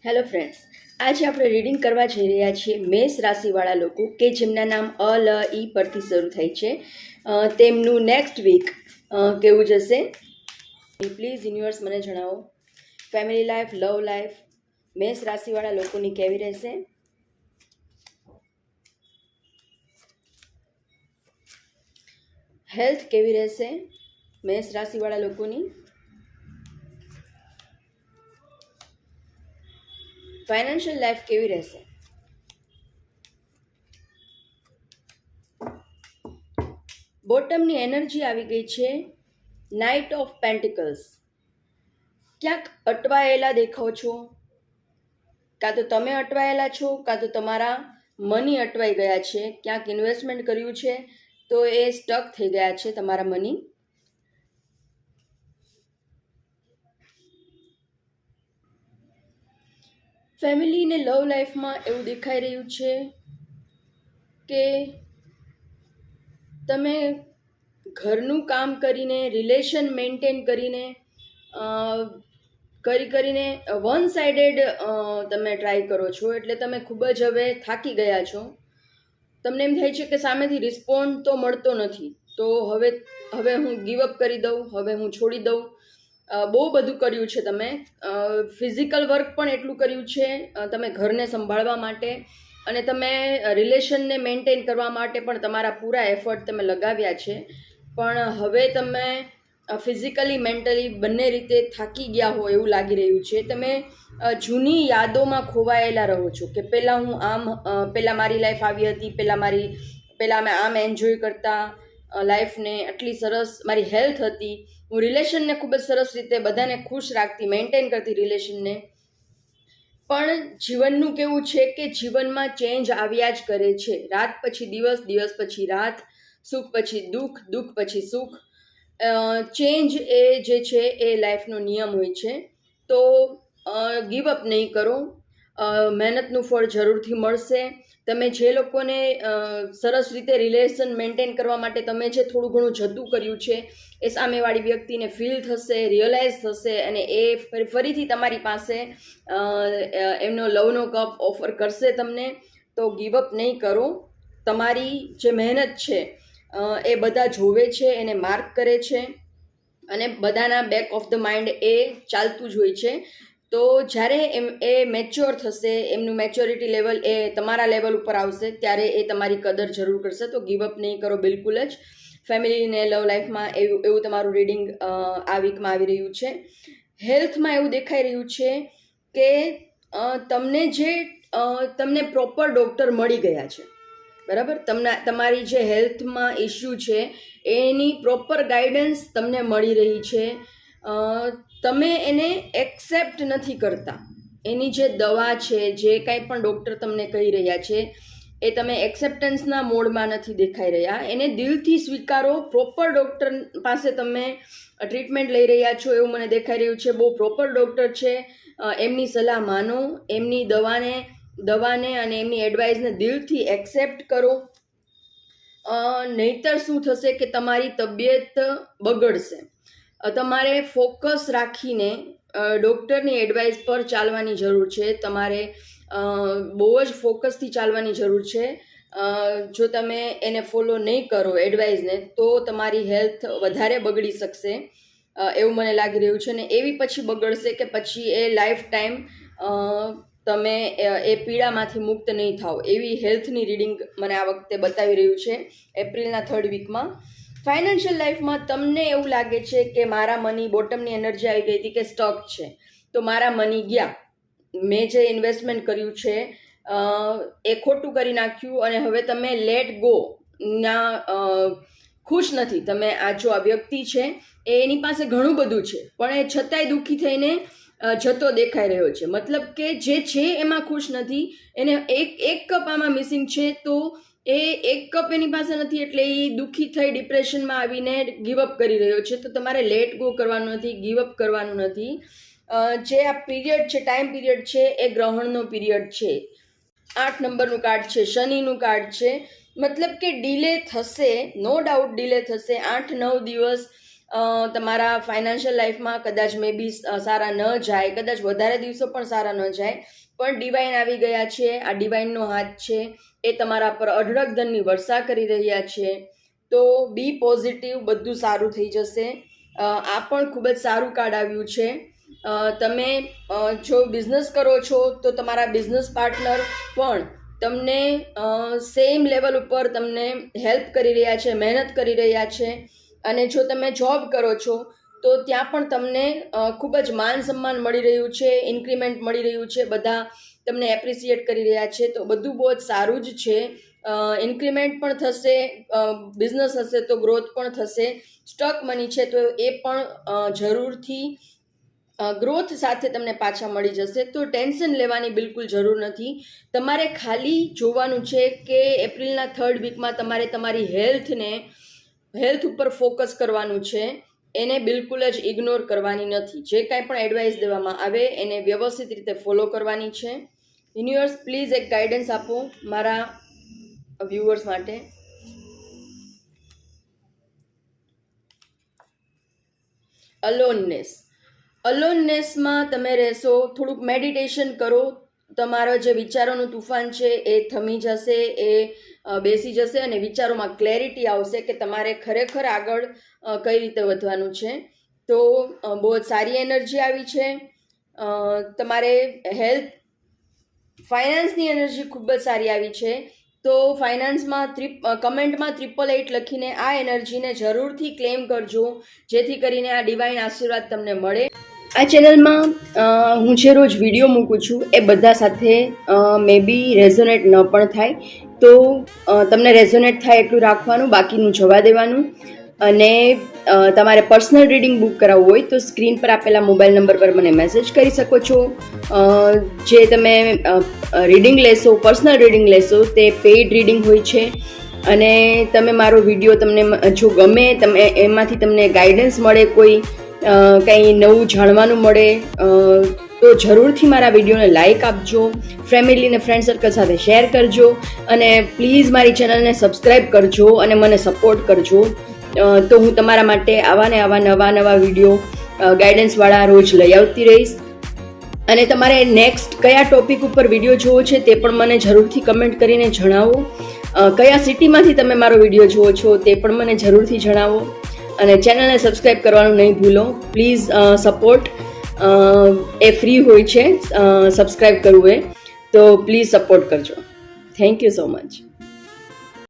Hello friends, આજે આપણે reading કરવા જઈ રહ્યા છીએ મેષ રાશિવાળા લોકો કે જેમના નામ અ લ ઈ પરથી શરૂ થાય છે. તેમનું નેક્સ્ટ વીક કેવું જશે પ્લીઝ યુનિવર્સ મને જણાવો. ફેમિલી લાઈફ, લવ લાઈફ મેષ રાશિવાળા લોકોની કેવી રહેશે? હેલ્થ કેવી રહેશે મેષ રાશિવાળા લોકોની? ફાઇનાન્શિયલ લાઈફ કેવી રહેશે? બોટમની એનર્જી આવી ગઈ છે, નાઇટ ઓફ પેન્ટિકલ્સ. ક્યાંક અટવાયેલા દેખાવ છો, કાં તો તમે અટવાયેલા છો, કાં તો તમારા મની અટવાઈ ગયા છે. ક્યાંક ઇન્વેસ્ટમેન્ટ કર્યું છે તો એ સ્ટક થઈ ગયા છે તમારા મની. ફેમિલી ને લવ લાઈફમાં એવું દેખાઈ રહ્યું છે કે તમે ઘરનું કામ કરીને, રિલેશન મેન્ટેન કરીને વન સાઇડેડ તમે ટ્રાય કરો છો. એટલે તમે ખૂબ જ હવે થાકી ગયા છો. તમને એમ થાય છે કે સામેથી રિસ્પોન્ડ તો મળતો નથી, તો હવે હું ગીવઅપ કરી દઉં, હવે હું છોડી દઉં. બહુ બધું કર્યું છે તમે, ફિઝિકલ વર્ક પણ એટલું કર્યું છે તમે ઘરને સંભાળવા માટે, અને તમે રિલેશનને મેન્ટેન કરવા માટે પણ તમારા પૂરા એફર્ટ તમે લગાવ્યા છે. પણ હવે તમે ફિઝિકલી, મેન્ટલી બંને રીતે થાકી ગયા હો એવું લાગી રહ્યું છે. તમે જૂની યાદોમાં ખોવાયેલા રહો છો કે પહેલાં મારી લાઈફ આવી હતી, પહેલાં અમે આમ એન્જોય કરતા લાઈફને, આટલી સરસ મારી હેલ્થ હતી, હું રિલેશનને ખૂબ જ સરસ રીતે બધાને ખુશ રાખતી, મેન્ટેન કરતી રિલેશનને. પણ જીવનનું કેવું છે કે જીવનમાં ચેન્જ આવ્યા જ કરે છે. રાત પછી દિવસ, દિવસ પછી રાત, સુખ પછી દુઃખ, દુઃખ પછી સુખ. ચેન્જ એ જે છે એ લાઈફનો નિયમ હોય છે. તો ગીવઅપ નહીં કરો, મહેનતનું ફળ જરૂરથી મળશે. તમે જે લોકોને સરસ રીતે રિલેશન મેન્ટેન કરવા માટે તમે જે થોડું ઘણું જતું કર્યું છે એ સામેવાળી વ્યક્તિને ફીલ થશે, રિયલાઇઝ થશે, અને એ ફરીથી તમારી પાસે એમનો લવનો કપ ઓફર કરશે તમને. તો ગીવઅપ નહીં કરો. તમારી જે મહેનત છે એ બધા જોવે છે, એને માર્ક કરે છે, અને બધાના બેક ઓફ ધ માઇન્ડ એ ચાલતું જ હોય છે. તો જ્યારે એ મેચ્યોર થશે, એમનું મેચ્યોરિટી લેવલ એ તમારા લેવલ ઉપર આવશે, ત્યારે એ તમારી કદર જરૂર કરશે. તો ગીવઅપ નહીં કરો બિલકુલ જ. ફેમિલીને લવ લાઈફમાં એવું તમારું રીડિંગ આ વીકમાં આવી રહ્યું છે. હેલ્થમાં એવું દેખાઈ રહ્યું છે કે તમને પ્રોપર ડૉક્ટર મળી ગયા છે, બરાબર? તમારી જે હેલ્થમાં ઇશ્યુ છે એની પ્રોપર ગાઈડન્સ તમને મળી રહી છે. તમે એને એક્સેપ્ટ નથી કરતા. એની જે દવા છે, જે કાંઈ પણ ડૉક્ટર તમને કહી રહ્યા છે એ તમે એક્સેપ્ટન્સના મોડમાં નથી દેખાઈ રહ્યા. એને દિલથી સ્વીકારો. પ્રોપર ડૉક્ટર પાસે તમે ટ્રીટમેન્ટ લઈ રહ્યા છો એવું મને દેખાઈ રહ્યું છે. બહુ પ્રોપર ડૉક્ટર છે, એમની સલાહ માનો, એમની દવાને અને એમની એડવાઇસને દિલથી એક્સેપ્ટ કરો. નહીંતર શું થશે કે તમારી તબિયત બગડશે. તમારે ફોકસ રાખીને ડૉક્ટરની એડવાઇસ પર ચાલવાની જરૂર છે. તમારે બહુ જ ફોકસથી ચાલવાની જરૂર છે. જો તમે એને ફોલો નહીં કરો એડવાઇસને, તો તમારી હેલ્થ વધારે બગડી શકશે એવું મને લાગી રહ્યું છે. ને એવી પછી બગડશે કે પછી એ લાઈફ ટાઈમ તમે એ પીડામાંથી મુક્ત નહીં થાઓ. એવી હેલ્થની રીડિંગ મને આ વખતે બતાવી રહ્યું છે એપ્રિલના 3rd વીકમાં. ફાઇનાન્શિયલ લાઈફમાં તમને એવું લાગે છે કે મારા મની, બોટમની એનર્જી આવી ગઈ હતી કે સ્ટક છે, તો મારા મની ગયા, મેં જે ઇન્વેસ્ટમેન્ટ કર્યું છે એ ખોટું કરી નાખ્યું, અને હવે તમે લેટ ગો ના ખુશ નથી. તમે આ વ્યક્તિ છે એની પાસે ઘણું બધું છે, પણ એ છતાંય દુઃખી થઈને જતો દેખાઈ રહ્યો છે. મતલબ કે જે છે એમાં ખુશ નથી. એને એક કપ આમાં મિસિંગ છે, તો એ એક કપ એની પાસે નથી, એટલે એ દુઃખી થઈ ડિપ્રેશનમાં આવીને ગીવઅપ કરી રહ્યો છે. તો તમારે લેટ ગો કરવાનું નથી, ગીવઅપ કરવાનું નથી. જે આ પીરિયડ છે, ટાઈમ પીરિયડ છે, એ ગ્રહણનો પીરિયડ છે. 8 નંબરનું કાર્ડ છે, શનિનું કાર્ડ છે. મતલબ કે ડિલે થશે, નો ડાઉટ ડિલે થશે. 8-9 દિવસ તમારા ફાઇનાન્શિયલ લાઈફમાં કદાચ મે બી સારા ન જાય, કદાચ વધારે દિવસો પણ સારા ન જાય, પણ ડિવાઇન આવી ગયા છે. આ ડિવાઇનનો હાથ છે, એ તમારા પર અઢળક ધનની વર્ષા કરી રહ્યા છે. તો બી પોઝિટિવ, બધું સારું થઈ જશે. આ પણ ખૂબ જ સારું કાર્ડ આવ્યું છે. તમે જો બિઝનેસ કરો છો તો તમારા બિઝનેસ પાર્ટનર પણ તમને સેમ લેવલ ઉપર તમને હેલ્પ કરી રહ્યા છે, મહેનત કરી રહ્યા છે. અને જો તમે જોબ કરો છો તો ત્યાં પણ તમને ખૂબ જ માન સન્માન મળી રહ્યું છે, ઇન્ક્રીમેન્ટ મળી રહ્યું છે, બધા તમને એપ્રિસિએટ કરી રહ્યા છે. તો બધું બહુ જ સારું જ છે. ઇન્ક્રીમેન્ટ પણ થશે, બિઝનેસ હશે તો ગ્રોથ પણ થશે. સ્ટક મની છે તો એ પણ જરૂરથી ગ્રોથ સાથે તમને પાછા મળી જશે. તો ટેન્શન લેવાની બિલકુલ જરૂર નથી. તમારે ખાલી જોવાનું છે કે એપ્રિલના 3rd વીકમાં તમારે તમારી હેલ્થ ઉપર ફોકસ કરવાનું છે. એને બિલકુલ જ ઇગ્નોર કરવાની નથી. જે કાંઈ પણ એડવાઇસ દેવામાં આવે એને વ્યવસ્થિત રીતે ફોલો કરવાની છે. યુનિવર્સ પ્લીઝ એક ગાઈડન્સ આપો મારા વ્યુઅર્સ માટે. અલોનનેસમાં તમે રહેશો, થોડુંક મેડિટેશન કરો, તમારો જે વિચારોનું તુફાન છે એ થમી જશે, એ બેસી જશે અને વિચારોમાં ક્લેરિટી આવશે કે તમારે ખરેખર આગળ કઈ રીતે વધવાનું છે. તો બહુ જ સારી એનર્જી આવી છે. તમારે ફાઇનાન્સની એનર્જી ખૂબ જ સારી આવી છે. તો ફાઇનાન્સમાં કમેન્ટમાં 888 લખીને આ એનર્જીને જરૂરથી ક્લેમ કરજો, જેથી કરીને આ ડિવાઇન આશીર્વાદ તમને મળે. આ ચેનલમાં હું જે રોજ વિડીયો મૂકું છું એ બધા સાથે મે બી રેઝોનેટ ન પણ થાય, તો તમને રેઝોનેટ થાય એટલું રાખવાનું, બાકીનું જવા દેવાનું. અને તમારે પર્સનલ રીડિંગ બુક કરાવવું હોય તો સ્ક્રીન પર આપેલા મોબાઈલ નંબર પર મને મેસેજ કરી શકો છો. જે તમે રીડિંગ લેશો, પર્સનલ રીડિંગ લેશો, તે પેઇડ રીડિંગ હોય છે. અને તમે મારો વિડીયો તમને જો ગમે, તમે એમાંથી તમને ગાઈડન્સ મળે, કોઈ કંઈ નવું જાણવાનું મળે, તો જરૂરથી મારા વિડીયોને લાઇક આપજો, ફેમિલી અને ફ્રેન્ડ સર્કલ સાથે શેર કરજો. અને પ્લીઝ મારી ચેનલને સબસ્ક્રાઈબ કરજો અને મને સપોર્ટ કરજો. તો હું તમારા માટે આવા નવા વિડીયો ગાઈડન્સવાળા રોજ લઈ આવતી રહીશ. અને તમારે નેક્સ્ટ કયા ટોપિક ઉપર વિડીયો જોવો છે તે પણ મને જરૂરથી કમેન્ટ કરીને જણાવો. કયા સિટીમાંથી તમે મારો વિડીયો જુઓ છો તે પણ મને જરૂરથી જણાવો. અને ચેનલને સબસ્ક્રાઈબ કરવાનું નહીં ભૂલો પ્લીઝ. સપોર્ટ એ ફ્રી હોય છે, સબસ્ક્રાઈબ કરવું એ, તો પ્લીઝ સપોર્ટ કરજો. Thank you so much.